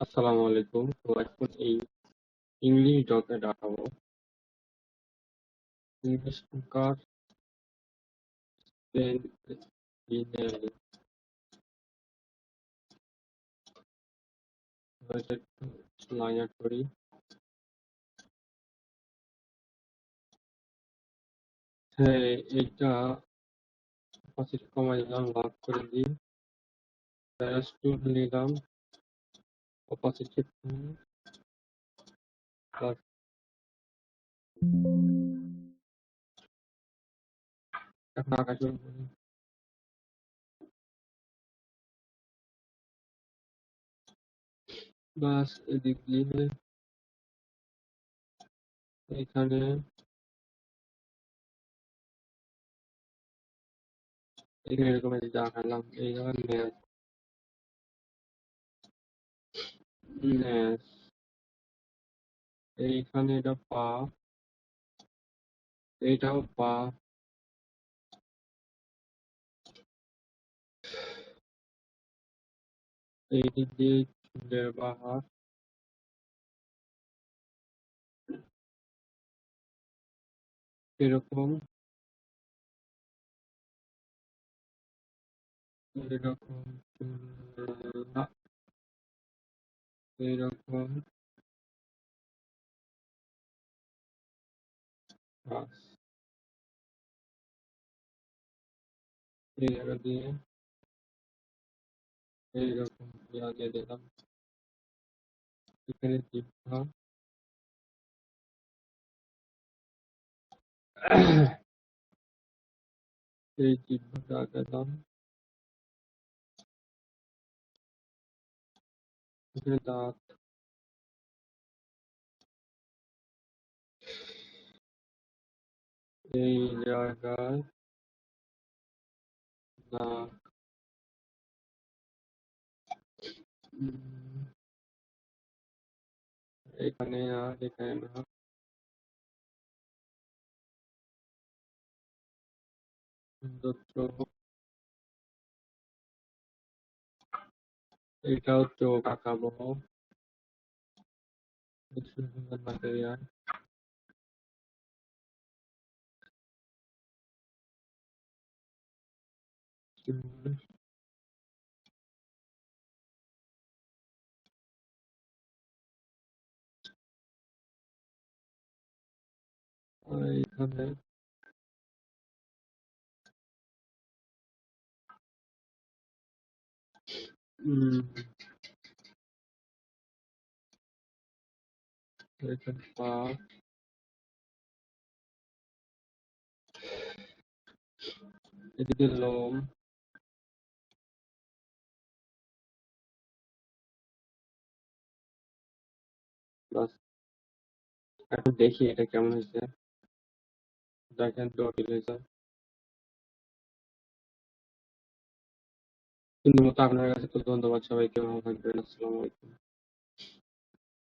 আসসালামু আলাইকুম। তো এখন এই ইংলিশ ডগে দেখাবো। English cocker spaniel. এটা একটু লাইন আউট করি। হ্যাঁ, এটা অপোজিট কমাই দিলাম, লক করে দিই। প্যারাস টুল নিলাম, অপোজিট এখন আঁকা শুরু করি। বাস এদিক দিয়ে এখানে এখানে এরকম একটা আঁকালাম। এই জায়গায় ন্যাস ন্যাস এইখানে এটা পা, এইটাও পা। এই দিক দিয়ে চুলের বাহার এরকম এরকম এরকম বাস এই জায়গা দিয়ে এইরকম দিয়ে দিলাম। এখানে জিহ্বা এই জিহ্বাটা দিলাম। এখানে দাঁত, এই জায়গায় নাক, উম, এখানে আর এখানে নাক, সুন্দর চোখ, এটাও চোখ আঁকাবো। সুন্দর ম্যাটেরিয়াল এখানে উম, এখানে পা, এদিকে লোম, বাস। এখন দেখি এটা কেমন হয়েছে। দেখেন জটিল হয়েছে, কিন্তু মতো আপনার কাছে তো ধন্যবাদ। সবাইকে ভালো থাকবেন। আসসালামু আলাইকুম।